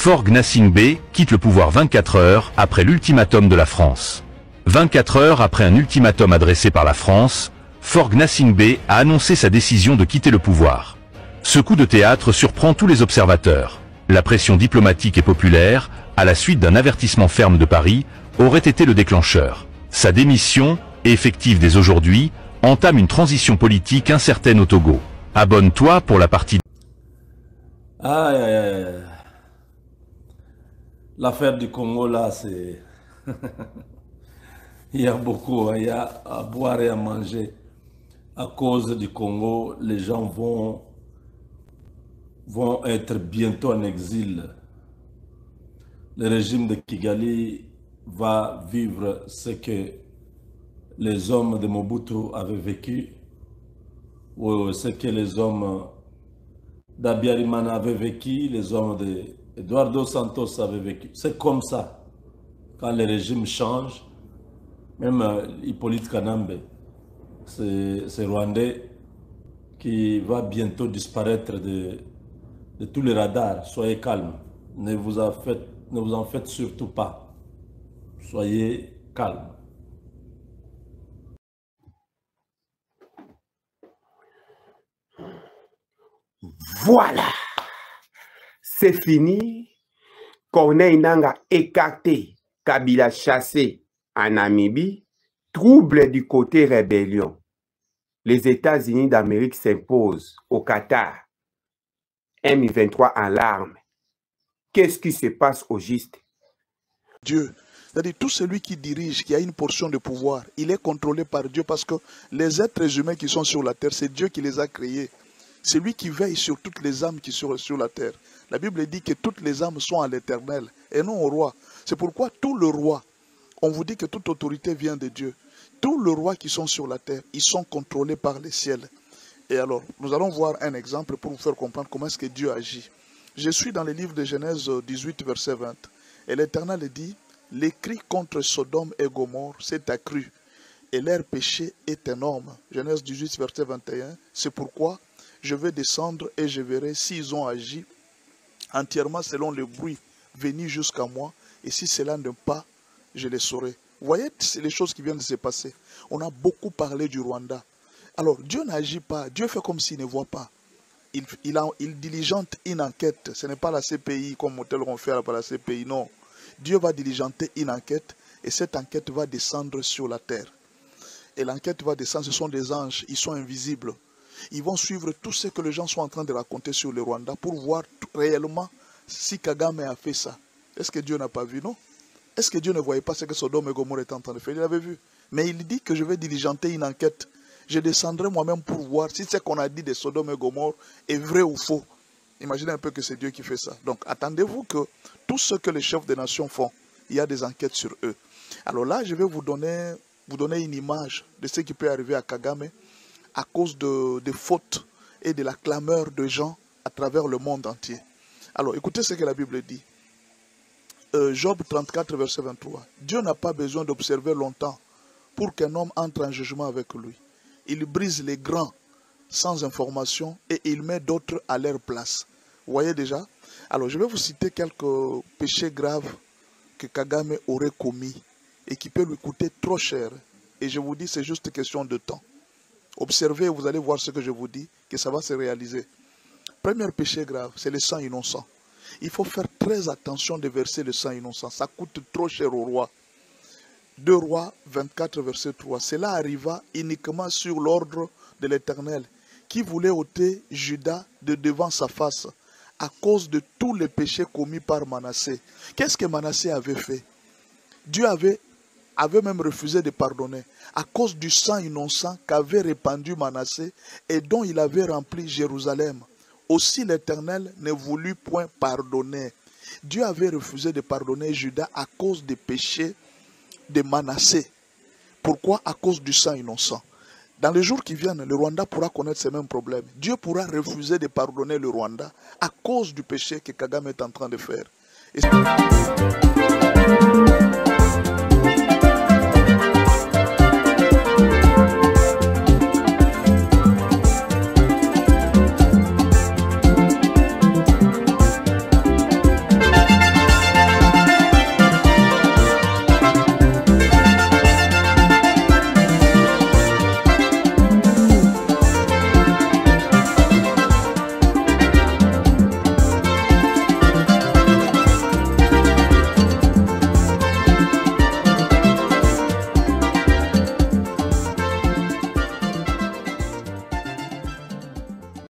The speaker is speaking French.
Faure Gnassingbé quitte le pouvoir 24 heures après l'ultimatum de la France. 24 heures après un ultimatum adressé par la France, Faure Gnassingbé a annoncé sa décision de quitter le pouvoir. Ce coup de théâtre surprend tous les observateurs. La pression diplomatique et populaire, à la suite d'un avertissement ferme de Paris, aurait été le déclencheur. Sa démission, effective dès aujourd'hui, entame une transition politique incertaine au Togo. Abonne-toi pour la partie... Aïe, aïe, aïe. L'affaire du Congo, là, c'est... Il y a beaucoup, il y a à boire et à manger. À cause du Congo, les gens vont être bientôt en exil. Le régime de Kigali va vivre ce que les hommes de Mobutu avaient vécu, ou ce que les hommes d'Abiyarimana avaient vécu, les hommes d'Eduardo Santos avaient vécu. C'est comme ça. Quand le régime change, même Hippolyte Kanambe, c'est Rwandais qui va bientôt disparaître de tous les radars. Soyez calme. Ne vous en faites surtout pas. Soyez calme. Voilà, c'est fini. Corneille Nangaa écarté, Kabila chassé en Namibie, trouble du côté rébellion. Les États-Unis d'Amérique s'imposent au Qatar. M23 en larmes. Qu'est-ce qui se passe au juste? Dieu. C'est-à-dire tout celui qui dirige, qui a une portion de pouvoir, il est contrôlé par Dieu parce que les êtres humains qui sont sur la terre, c'est Dieu qui les a créés. C'est lui qui veille sur toutes les âmes qui sont sur la terre. La Bible dit que toutes les âmes sont à l'Éternel et non au roi. C'est pourquoi tout le roi, on vous dit que toute autorité vient de Dieu. Tous les rois qui sont sur la terre, ils sont contrôlés par les ciels. Et alors, nous allons voir un exemple pour vous faire comprendre comment est-ce que Dieu agit. Je suis dans le livre de Genèse 18, verset 20. Et l'Éternel dit, les cris contre Sodome et Gomorrhe s'est accru et leur péché est énorme. Genèse 18, verset 21. C'est pourquoi je vais descendre et je verrai s'ils ont agi entièrement selon le bruit venu jusqu'à moi. Et si cela ne pas, je les saurai. Vous voyez, c'est les choses qui viennent de se passer. On a beaucoup parlé du Rwanda. Alors, Dieu n'agit pas. Dieu fait comme s'il ne voit pas. Il diligente une enquête. Ce n'est pas la CPI comme tel qu'on fait par la CPI. Non. Dieu va diligenter une enquête et cette enquête va descendre sur la terre. Et l'enquête va descendre. Ce sont des anges. Ils sont invisibles. Ils vont suivre tout ce que les gens sont en train de raconter sur le Rwanda pour voir réellement si Kagame a fait ça. Est-ce que Dieu n'a pas vu? Non. Est-ce que Dieu ne voyait pas ce que Sodome et Gomorrhe étaient en train de faire? Il avait vu. Mais il dit que je vais diligenter une enquête. Je descendrai moi-même pour voir si ce qu'on a dit de Sodome et Gomorrhe est vrai ou faux. Imaginez un peu que c'est Dieu qui fait ça. Donc attendez-vous que tout ce que les chefs des nations font, il y a des enquêtes sur eux. Alors là, je vais vous donner une image de ce qui peut arriver à Kagame à cause des fautes et de la clameur de gens à travers le monde entier. Alors, écoutez ce que la Bible dit. Job 34, verset 23. Dieu n'a pas besoin d'observer longtemps pour qu'un homme entre en jugement avec lui. Il brise les grands sans information et il met d'autres à leur place. Vous voyez déjà? Alors, je vais vous citer quelques péchés graves que Kagame aurait commis et qui peuvent lui coûter trop cher. Et je vous dis, c'est juste question de temps. Observez, vous allez voir ce que je vous dis, que ça va se réaliser. Premier péché grave, c'est le sang innocent. Il faut faire très attention de verser le sang innocent. Ça coûte trop cher au roi. 2 Rois 24, verset 3. Cela arriva uniquement sur l'ordre de l'Éternel, qui voulait ôter Juda de devant sa face, à cause de tous les péchés commis par Manassé. Qu'est-ce que Manassé avait fait? Dieu avait même refusé de pardonner à cause du sang innocent qu'avait répandu Manassé et dont il avait rempli Jérusalem. Aussi l'Éternel ne voulut point pardonner. Dieu avait refusé de pardonner Juda à cause des péchés de Manassé. Pourquoi? À cause du sang innocent. Dans les jours qui viennent, le Rwanda pourra connaître ces mêmes problèmes. Dieu pourra refuser de pardonner le Rwanda à cause du péché que Kagame est en train de faire. Et